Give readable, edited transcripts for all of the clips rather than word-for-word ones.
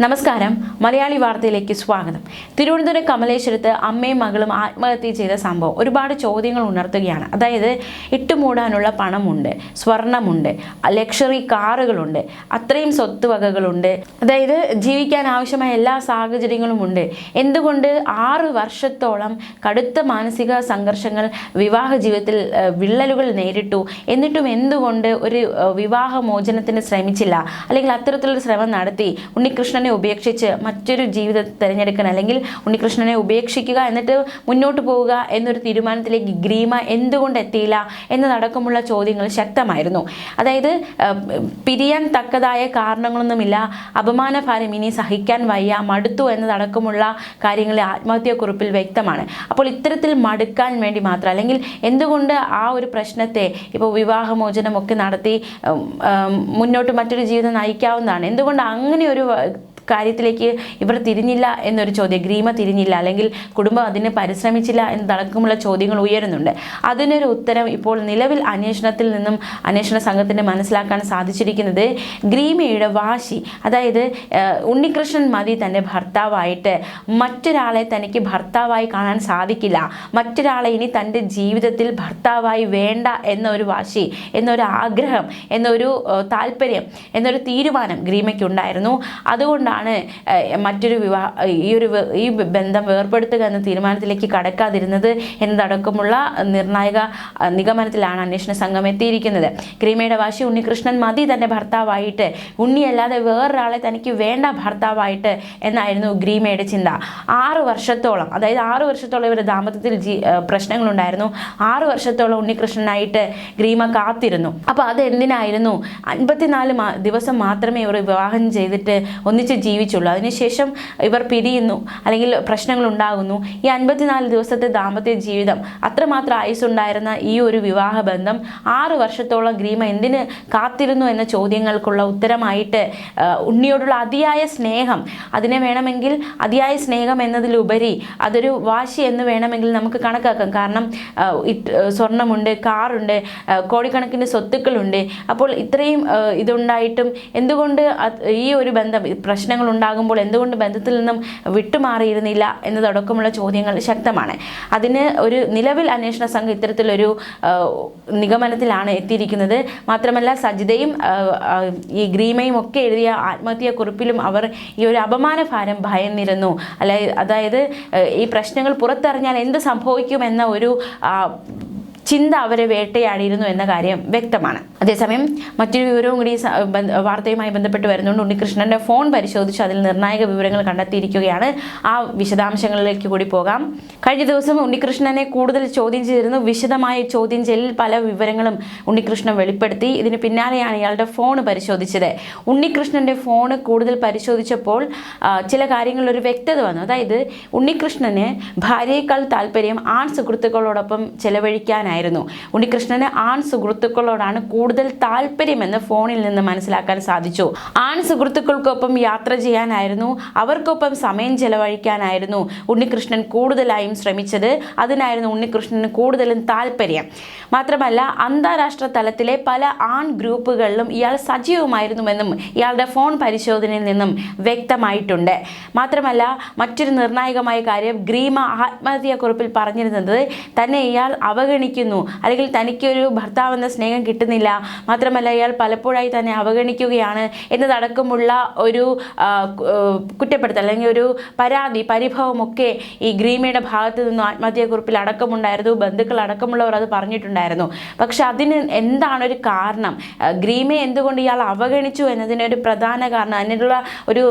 നമസ്കാരം. മലയാളി വാർത്തയിലേക്ക് സ്വാഗതം. തിരുവനന്തപുരം കമലേശ്വരത്ത് അമ്മയും മകളും ആത്മഹത്യ ചെയ്ത സംഭവം ഒരുപാട് ചോദ്യങ്ങൾ ഉണർത്തുകയാണ്. അതായത് ഇട്ടുമൂടാനുള്ള പണമുണ്ട്, സ്വർണമുണ്ട്, ലക്ഷറി കാറുകളുണ്ട്, അത്രയും സ്വത്തുവകകളുണ്ട്, അതായത് ജീവിക്കാൻ ആവശ്യമായ എല്ലാ സാഹചര്യങ്ങളും ഉണ്ട്. എന്തുകൊണ്ട് 6 വർഷത്തോളം കടുത്ത മാനസിക സംഘർഷങ്ങൾ, വിവാഹ ജീവിതത്തിൽ വിള്ളലുകൾ നേരിട്ടു, എന്നിട്ടും എന്തുകൊണ്ട് ഒരു വിവാഹമോചനത്തിന് ശ്രമിച്ചില്ല, അല്ലെങ്കിൽ അത്തരത്തിലൊരു ശ്രമം നടത്തി ഉണ്ണികൃഷ്ണനെ ഉപേക്ഷിച്ച് മറ്റൊരു ജീവിതം തിരഞ്ഞെടുക്കാൻ, അല്ലെങ്കിൽ ഉണ്ണികൃഷ്ണനെ ഉപേക്ഷിക്കുക എന്നിട്ട് മുന്നോട്ട് പോവുക എന്നൊരു തീരുമാനത്തിലേക്ക് ഗ്രീമ എന്തുകൊണ്ട് എത്തിയില്ല എന്നതടക്കമുള്ള ചോദ്യങ്ങൾ ശക്തമായിരുന്നു. അതായത് പിരിയാൻ തക്കതായ കാരണങ്ങളൊന്നുമില്ല, അപമാനഭാരം ഇനി സഹിക്കാൻ വയ്യ, മടുത്തു എന്നതടക്കമുള്ള കാര്യങ്ങൾ ആത്മഹത്യാക്കുറിപ്പിൽ വ്യക്തമാണ്. അപ്പോൾ ഇത്തരത്തിൽ മടുക്കാൻ വേണ്ടി മാത്രം, അല്ലെങ്കിൽ എന്തുകൊണ്ട് ആ ഒരു പ്രശ്നത്തെ ഇപ്പോൾ വിവാഹമോചനമൊക്കെ നടത്തി മുന്നോട്ട് മറ്റൊരു ജീവിതം നയിക്കാവുന്നതാണ്, എന്തുകൊണ്ട് അങ്ങനെ ഒരു കാര്യത്തിലേക്ക് ഇവർ തിരിഞ്ഞില്ല എന്നൊരു ചോദ്യം, ഗ്രീമ തിരിഞ്ഞില്ല, അല്ലെങ്കിൽ കുടുംബം അതിന് പരിശ്രമിച്ചില്ല എന്നതടക്കമുള്ള ചോദ്യങ്ങൾ ഉയരുന്നുണ്ട്. അതിനൊരു ഉത്തരം ഇപ്പോൾ നിലവിൽ അന്വേഷണത്തിൽ നിന്നും അന്വേഷണ സംഘത്തിന് മനസ്സിലാക്കാൻ സാധിച്ചിരിക്കുന്നത് ഗ്രീമയുടെ വാശി. അതായത് ഉണ്ണികൃഷ്ണൻ മതി തൻ്റെ ഭർത്താവായിട്ട്, മറ്റൊരാളെ തനിക്ക് ഭർത്താവായി കാണാൻ സാധിക്കില്ല, മറ്റൊരാളെ ഇനി തൻ്റെ ജീവിതത്തിൽ ഭർത്താവായി വേണ്ട എന്നൊരു വാശി, എന്നൊരു ആഗ്രഹം, എന്നൊരു താല്പര്യം, എന്നൊരു തീരുമാനം ഗ്രീമയ്ക്കുണ്ടായിരുന്നു. അതുകൊണ്ടാണ് മറ്റൊരു ഈ ബന്ധം വേർപെടുത്തുക എന്ന തീരുമാനത്തിലേക്ക് കടക്കാതിരുന്നത് എന്നതടക്കമുള്ള നിർണായക നിഗമനത്തിലാണ് അന്വേഷണ സംഘം എത്തിയിരിക്കുന്നത്. ഗ്രീമയുടെ വാശി ഉണ്ണികൃഷ്ണൻ മതി തൻ്റെ ഭർത്താവായിട്ട്, ഉണ്ണിയല്ലാതെ വേറൊരാളെ തനിക്ക് വേണ്ട ഭർത്താവായിട്ട് എന്നായിരുന്നു ഗ്രീമയുടെ ചിന്ത. 6 വർഷത്തോളം, അതായത് 6 വർഷത്തോളം ഇവരുടെ ദാമ്പത്യത്തിൽ പ്രശ്നങ്ങളുണ്ടായിരുന്നു. 6 വർഷത്തോളം ഉണ്ണികൃഷ്ണനായിട്ട് ഗ്രീമ കാത്തിരുന്നു. അപ്പോൾ അതെന്തിനായിരുന്നു? 54 ദിവസം മാത്രമേ ഇവർ വിവാഹം ചെയ്തിട്ട് ഒന്നിച്ച് ജീവിച്ചുള്ളൂ. അതിനുശേഷം ഇവർ പിരിയുന്നു, അല്ലെങ്കിൽ പ്രശ്നങ്ങൾ ഉണ്ടാകുന്നു. ഈ 54 ദിവസത്തെ ദാമ്പത്യ ജീവിതം, അത്രമാത്രം ആയുസ്സുണ്ടായിരുന്ന ഈ ഒരു വിവാഹ ബന്ധം 6 വർഷത്തോളം ഗ്രീമ എന്തിന് കാത്തിരുന്നു എന്ന ചോദ്യങ്ങൾക്കുള്ള ഉത്തരമായിട്ട് ഉണ്ണിയോടുള്ള അതിയായ സ്നേഹം, അതിനെ വേണമെങ്കിൽ അതിയായ സ്നേഹം എന്നതിലുപരി അതൊരു വാശി എന്ന് വേണമെങ്കിൽ നമുക്ക് കണക്കാക്കാം. കാരണം സ്വർണമുണ്ട്, കാറുണ്ട്, കോടിക്കണക്കിന് സ്വത്തുക്കളുണ്ട്. അപ്പോൾ ഇത്രയും ഇതുണ്ടായിട്ടും എന്തുകൊണ്ട് ഈ ഒരു ബന്ധം, പ്രശ്നങ്ങൾ ഉണ്ടാകുമ്പോൾ എന്തുകൊണ്ട് ബന്ധത്തിൽ നിന്നും വിട്ടുമാറിയിരുന്നില്ല എന്നതടക്കമുള്ള ചോദ്യങ്ങൾ ശക്തമാണ്. അതിന് ഒരു നിലവിൽ അന്വേഷണ സംഘം ഇത്തരത്തിലൊരു നിഗമനത്തിലാണ് എത്തിയിരിക്കുന്നത്. മാത്രമല്ല സജിതയും ഈ ഗ്രീമയും ഒക്കെ എഴുതിയ ആത്മഹത്യാക്കുറിപ്പിലും അവർ ഈ ഒരു അപമാനഭാരം ഭയന്നിരുന്നു. അതായത് ഈ പ്രശ്നങ്ങൾ പുറത്തറിഞ്ഞാൽ എന്ത് സംഭവിക്കുമെന്ന ഒരു ചിന്ത അവരെ വേട്ടയാടിയിരുന്നു എന്ന കാര്യം വ്യക്തമാണ്. അതേസമയം മറ്റൊരു വിവരവും കൂടി വാർത്തയുമായി ബന്ധപ്പെട്ട് വരുന്നുണ്ട്. ഉണ്ണികൃഷ്ണന്റെ ഫോൺ പരിശോധിച്ച് അതിൽ നിർണായക വിവരങ്ങൾ കണ്ടെത്തിയിരിക്കുകയാണ്. ആ വിശദാംശങ്ങളിലേക്ക് കൂടി പോകാം. കഴിഞ്ഞ ദിവസം ഉണ്ണികൃഷ്ണനെ കൂടുതൽ ചോദ്യം ചെയ്തിരുന്നു. വിശദമായ ചോദ്യം ചെയ്യലിൽ പല വിവരങ്ങളും ഉണ്ണികൃഷ്ണൻ വെളിപ്പെടുത്തി. ഇതിന് പിന്നാലെയാണ് ഇയാളുടെ ഫോൺ പരിശോധിച്ചത്. ഉണ്ണികൃഷ്ണന്റെ ഫോൺ കൂടുതൽ പരിശോധിച്ചപ്പോൾ ചില കാര്യങ്ങളിൽ ഒരു വ്യക്തത വന്നു. അതായത് ഉണ്ണികൃഷ്ണന് ഭാര്യയേക്കാൾ താല്പര്യം ആൺ സുഹൃത്തുക്കളോടൊപ്പം ചെലവഴിക്കാനായിരുന്നു. ഉണ്ണികൃഷ്ണന് ആൺ സുഹൃത്തുക്കളോടാണ് കൂടുതൽ താല്പര്യമെന്ന് ഫോണിൽ നിന്ന് മനസ്സിലാക്കാൻ സാധിച്ചു. ആൺ സുഹൃത്തുക്കൾക്കൊപ്പം യാത്ര ചെയ്യാനായിരുന്നു, അവർക്കൊപ്പം സമയം ചെലവഴിക്കാനായിരുന്നു ഉണ്ണികൃഷ്ണൻ കൂടുതലായും ശ്രമിച്ചത്. അതിനായിരുന്നു ഉണ്ണികൃഷ്ണന് കൂടുതലും താല്പര്യം. മാത്രമല്ല അന്താരാഷ്ട്ര തലത്തിലെ പല ആൺ ഗ്രൂപ്പുകളിലും ഇയാൾ സജീവമായിരുന്നുവെന്നും ഇയാളുടെ ഫോൺ പരിശോധനയിൽ നിന്നും വ്യക്തമായിട്ടുണ്ട്. മാത്രമല്ല മറ്റൊരു നിർണായകമായ കാര്യം, ഗ്രീമ ആത്മഹത്യാക്കുറിപ്പിൽ പറഞ്ഞിരുന്നത് തന്നെ ഇയാൾ അവഗണിക്കുന്നു, അല്ലെങ്കിൽ തനിക്കൊരു ഭർത്താവെന്ന സ്നേഹം കിട്ടുന്നില്ല, മാത്രമല്ല ഇയാൾ പലപ്പോഴായി തന്നെ അവഗണിക്കുകയാണ് എന്നതടക്കമുള്ള ഒരു കുറ്റപ്പെടുത്തൽ, അല്ലെങ്കിൽ ഒരു പരാതി, പരിഭവമൊക്കെ ഈ ഗ്രീമയുടെ ഭാഗത്തു നിന്നും ആത്മഹത്യാക്കുറിപ്പിൽ അടക്കമുണ്ടായിരുന്നു. ബന്ധുക്കൾ അടക്കമുള്ളവർ അത് പറഞ്ഞിട്ടുണ്ടായിരുന്നു. പക്ഷെ അതിന് എന്താണ് ഒരു കാരണം? ഗ്രീമയെ എന്തുകൊണ്ട് ഇയാൾ അവഗണിച്ചു എന്നതിനൊരു പ്രധാന കാരണം, അതിനുള്ള ഒരു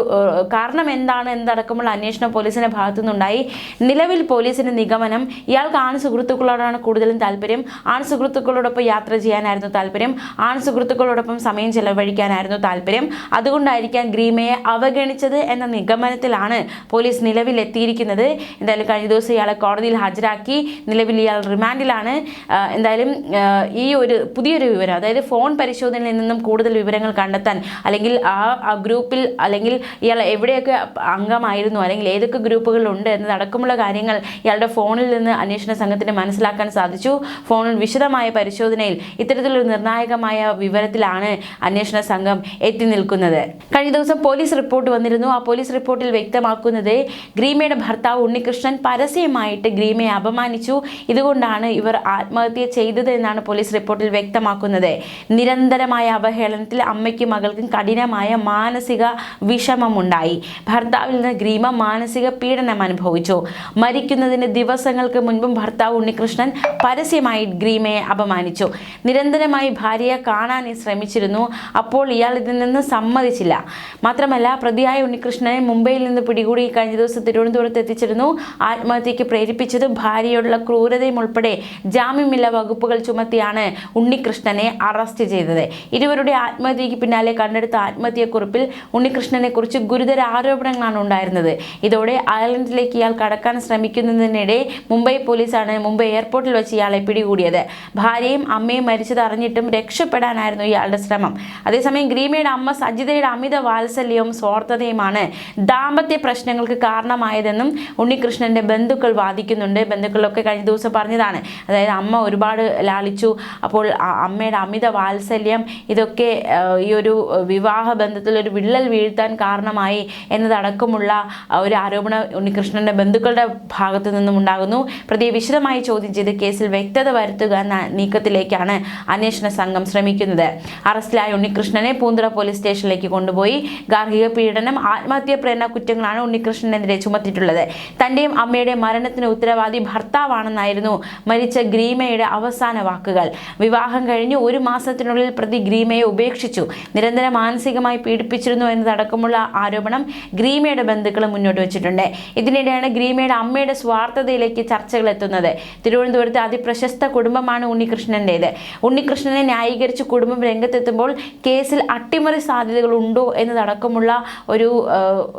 കാരണം എന്താണ് എന്നതടക്കമുള്ള അന്വേഷണം പോലീസിന്റെ ഭാഗത്തു നിന്നുണ്ടായി. നിലവിൽ പോലീസിന്റെ നിഗമനം ഇയാൾക്ക് ആൺ സുഹൃത്തുക്കളോടാണ് കൂടുതലും താല്പര്യം, ആൺ സുഹൃത്തുക്കളോടൊപ്പം യാത്ര ചെയ്യാനായിരുന്നു താല്പര്യം, ആൺ സുഹൃത്തുക്കളോടൊപ്പം സമയം ചെലവഴിക്കാനായിരുന്നു താല്പര്യം. അതുകൊണ്ടായിരിക്കാം ഗ്രീമയെ അവഗണിച്ചത് എന്ന നിഗമനത്തിലാണ് പോലീസ് നിലവിൽ എത്തിയിരിക്കുന്നത്. എന്തായാലും കഴിഞ്ഞ ദിവസം ഇയാളെ കോടതിയിൽ ഹാജരാക്കി. നിലവിൽ ഇയാൾ റിമാൻഡിലാണ്. എന്തായാലും ഈ ഒരു പുതിയൊരു വിവരം, അതായത് ഫോൺ പരിശോധനയിൽ നിന്നും കൂടുതൽ വിവരങ്ങൾ കണ്ടെത്താൻ, അല്ലെങ്കിൽ ആ ഗ്രൂപ്പിൽ, അല്ലെങ്കിൽ ഇയാൾ എവിടെയൊക്കെ അംഗമായിരുന്നു, അല്ലെങ്കിൽ ഏതൊക്കെ ഗ്രൂപ്പുകളുണ്ട് എന്നതടക്കമുള്ള കാര്യങ്ങൾ ഇയാളുടെ ഫോണിൽ നിന്ന് അന്വേഷണ സംഘത്തിന് മനസ്സിലാക്കാൻ സാധിച്ചു. ഫോണിൽ വിശദമായ പരിശോധനയിൽ ഇത്തരത്തിലൊരു നിർണായകമായ വിവരത്തിലാണ് അന്വേഷണ സംഘം എത്തി നിൽക്കുന്നത്. കഴിഞ്ഞ ദിവസം പോലീസ് റിപ്പോർട്ട് വന്നിരുന്നു. ആ പോലീസ് റിപ്പോർട്ടിൽ വ്യക്തമാക്കുന്നത് ഗ്രീമയുടെ ഭർത്താവ് ഉണ്ണികൃഷ്ണൻ പരസ്യമായിട്ട് ഗ്രീമയെ അപമാനിച്ചു, ഇതുകൊണ്ടാണ് ഇവർ ആത്മഹത്യ ചെയ്തത് എന്നാണ് പോലീസ് റിപ്പോർട്ടിൽ വ്യക്തമാക്കുന്നത്. നിരന്തരമായ അവഹേളനത്തിൽ അമ്മയ്ക്കും മകൾക്കും കഠിനമായ മാനസിക വിഷമമുണ്ടായി. ഭർത്താവിൽ നിന്ന് ഗ്രീമ മാനസിക പീഡനം അനുഭവിച്ചു. മരിക്കുന്നതിന് ദിവസങ്ങൾക്ക് മുൻപും ഭർത്താവ് ഉണ്ണികൃഷ്ണൻ പരസ്യമായി ഗ്രീമയെ അപമാനിച്ചു. നിരന്തരമായി ഭാര്യയെ കാണാൻ ശ്രമിച്ചിരുന്നു. അപ്പോൾ ഇയാൾ ഇതിൽ നിന്ന് സമ്മതിച്ചില്ല. മാത്രമല്ല, പ്രതിയായ ഉണ്ണികൃഷ്ണനെ മുംബൈയിൽ നിന്ന് പിടികൂടി കഴിഞ്ഞ ദിവസം തിരുവനന്തപുരത്ത് എത്തിച്ചിരുന്നു. ആത്മഹത്യക്ക് പ്രേരിപ്പിച്ചതും ഭാര്യയോടുള്ള ക്രൂരതയും ഉൾപ്പെടെ ജാമ്യമില്ലാ വകുപ്പുകൾ ചുമത്തിയാണ് ഉണ്ണികൃഷ്ണനെ അറസ്റ്റ് ചെയ്തത്. ഇരുവരുടെ ആത്മഹത്യക്ക് പിന്നാലെ കണ്ടെടുത്ത ആത്മഹത്യക്കുറിപ്പിൽ ഉണ്ണികൃഷ്ണനെ കുറിച്ച് ഗുരുതര ആരോപണങ്ങളാണ് ഉണ്ടായിരുന്നത്. ഇതോടെ അയർലൻഡിലേക്ക് ഇയാൾ കടക്കാൻ ശ്രമിക്കുന്നതിനിടെ മുംബൈ പോലീസാണ് മുംബൈ എയർപോർട്ടിൽ വെച്ച് ഇയാളെ പിടികൂടിയത്. ഭാര്യയും അമ്മയും മരിച്ചത് അറിഞ്ഞിട്ടും രക്ഷപ്പെടാനായിരുന്നു ഇയാളുടെ ശ്രമം. അതേസമയം ഗ്രീമയുടെ അമ്മ സജിതയുടെ അമിത വാത്സല്യവും സ്വാർത്ഥതയുമാണ് ദാമ്പത്യ പ്രശ്നങ്ങൾക്ക് കാരണമായതെന്നും ഉണ്ണികൃഷ്ണന്റെ ബന്ധുക്കൾ വാദിക്കുന്നുണ്ട്. ബന്ധുക്കളൊക്കെ കഴിഞ്ഞ ദിവസം പറഞ്ഞതാണ്. അതായത് അമ്മ ഒരുപാട് ലാളിച്ചു, അപ്പോൾ അമ്മയുടെ അമിത വാത്സല്യം ഇതൊക്കെ ഈ ഒരു വിവാഹ ബന്ധത്തിൽ ഒരു വിള്ളൽ വീഴ്ത്താൻ കാരണമായി എന്നതടക്കമുള്ള ഒരു ആരോപണം ഉണ്ണികൃഷ്ണന്റെ ബന്ധുക്കളുടെ ഭാഗത്തു നിന്നും ഉണ്ടാകുന്നു. പ്രതിയെ വിശദമായി ചോദ്യം ചെയ്ത് കേസിൽ വ്യക്തത വരുത്തുക എന്ന നീക്കത്തിലേക്കാണ് അന്വേഷണ സംഘം ശ്രമിക്കുന്നത്. അറസ്റ്റിലായ ഉണ്ണികൃഷ്ണനെ പൂന്തുറ പോലീസ് സ്റ്റേഷനിലേക്ക് കൊണ്ടുപോയി. ഗാർഹിക പീഡനം, ആത്മഹത്യാ പ്രേരണ കുറ്റങ്ങളാണ് ഉണ്ണികൃഷ്ണനെതിരെ ചുമത്തിയിട്ടുള്ളത്. തന്റെയും അമ്മയുടെയും മരണത്തിന് ഉത്തരവാദി ഭർത്താവാണെന്നായിരുന്നു മരിച്ച ഗ്രീമയുടെ അവസാന വാക്കുകൾ. വിവാഹം കഴിഞ്ഞ് 1 മാസത്തിനുള്ളിൽ പ്രതി ഗ്രീമയെ ഉപേക്ഷിച്ചു, നിരന്തരം മാനസികമായി പീഡിപ്പിച്ചിരുന്നു എന്നതടക്കമുള്ള ആരോപണം ഗ്രീമയുടെ ബന്ധുക്കൾ മുന്നോട്ട് വെച്ചിട്ടുണ്ട്. ഇതിനിടെയാണ് ഗ്രീമയുടെ അമ്മയുടെ സ്വാർത്ഥതയിലേക്ക് ചർച്ചകൾ എത്തുന്നത്. തിരുവനന്തപുരത്തെ അതിപ്രശസ്ത കുടുംബമാണ് ഉണ്ണികൃഷ്ണന്റേത്. ഉണ്ണികൃഷ്ണനെ ന്യായീകരിച്ച് കുടുംബം രംഗത്തെത്തുമ്പോൾ കേസിൽ അട്ടിമറി സാധ്യതകൾ ഉണ്ടോ എന്നതടക്കമുള്ള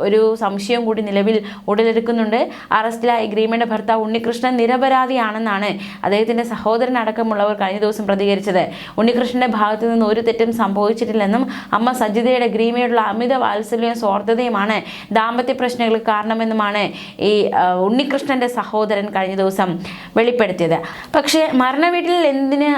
ഒരു സംശയം കൂടി നിലവിൽ ഉടലെടുക്കുന്നുണ്ട്. അറസ്റ്റിലായ ഗ്രീമയുടെ ഭർത്താവ് ഉണ്ണികൃഷ്ണൻ നിരപരാധിയാണെന്നാണ് അദ്ദേഹത്തിന്റെ സഹോദരൻ അടക്കമുള്ളവർ കഴിഞ്ഞ ദിവസം പ്രതികരിച്ചത്. ഉണ്ണികൃഷ്ണന്റെ ഭാഗത്തു നിന്ന് ഒരു തെറ്റും സംഭവിച്ചിട്ടില്ലെന്നും അമ്മ സജിതയുടെ ഗ്രീമയോടുള്ള അമിത വാത്സല്യവും സ്വാർത്ഥതയുമാണ് ദാമ്പത്യ പ്രശ്നങ്ങൾക്ക് കാരണമെന്നുമാണ് ഈ ഉണ്ണികൃഷ്ണന്റെ സഹോദരൻ കഴിഞ്ഞ ദിവസം വെളിപ്പെടുത്തിയത്. പക്ഷേ മരണവീട്ടിൽ എന്തിന്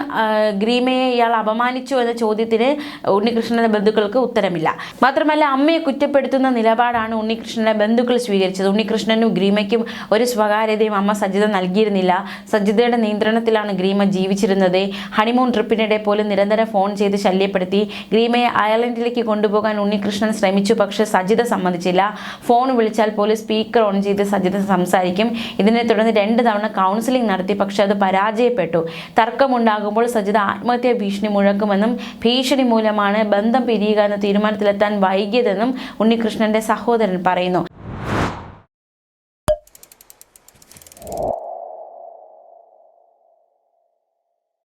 ഗ്രീമയെ ഇയാൾ അപമാനിച്ചു എന്ന ചോദ്യത്തിന് ഉണ്ണികൃഷ്ണന്റെ ബന്ധുക്കൾക്ക് ഉത്തരമില്ല. മാത്രമല്ല, അമ്മയെ കുറ്റപ്പെടുത്തുന്ന നിലപാടാണ് ഉണ്ണികൃഷ്ണന്റെ ബന്ധുക്കൾ സ്വീകരിച്ചത്. ഉണ്ണികൃഷ്ണനും ഗ്രീമയ്ക്കും ഒരു സ്വകാര്യതയും അമ്മ സജിത നൽകിയിരുന്നില്ല. സജിതയുടെ നിയന്ത്രണത്തിലാണ് ഗ്രീമ ജീവിച്ചിരുന്നത്. ഹണിമൂൺ ട്രിപ്പിനിടെ പോലും നിരന്തരം ഫോൺ ചെയ്ത് ശല്യപ്പെടുത്തി. ഗ്രീമയെ അയർലൻഡിലേക്ക് കൊണ്ടുപോകാൻ ഉണ്ണികൃഷ്ണൻ ശ്രമിച്ചു, പക്ഷേ സജിത സമ്മതിച്ചില്ല. ഫോൺ വിളിച്ചാൽ പോലും സ്പീക്കർ ഓൺ ചെയ്ത് സജിത സംസാരിക്കും. ഇതിനെ തുടർന്ന് 2 തവണ കൗൺസിലിംഗ് നടത്തി, പക്ഷേ അത് പരാജയപ്പെട്ടു. തർക്കമുണ്ടാകുമ്പോൾ സജിത ആത്മഹത്യാ ഭീഷണി മുഴക്കുമെന്നും ഭീഷണി മൂലമാണ് ബന്ധം പിരിയുക എന്ന തീരുമാനത്തിലെത്താൻ വൈകിയതെന്നും ഉണ്ണികൃഷ്ണന്റെ സഹോദരൻ പറയുന്നു.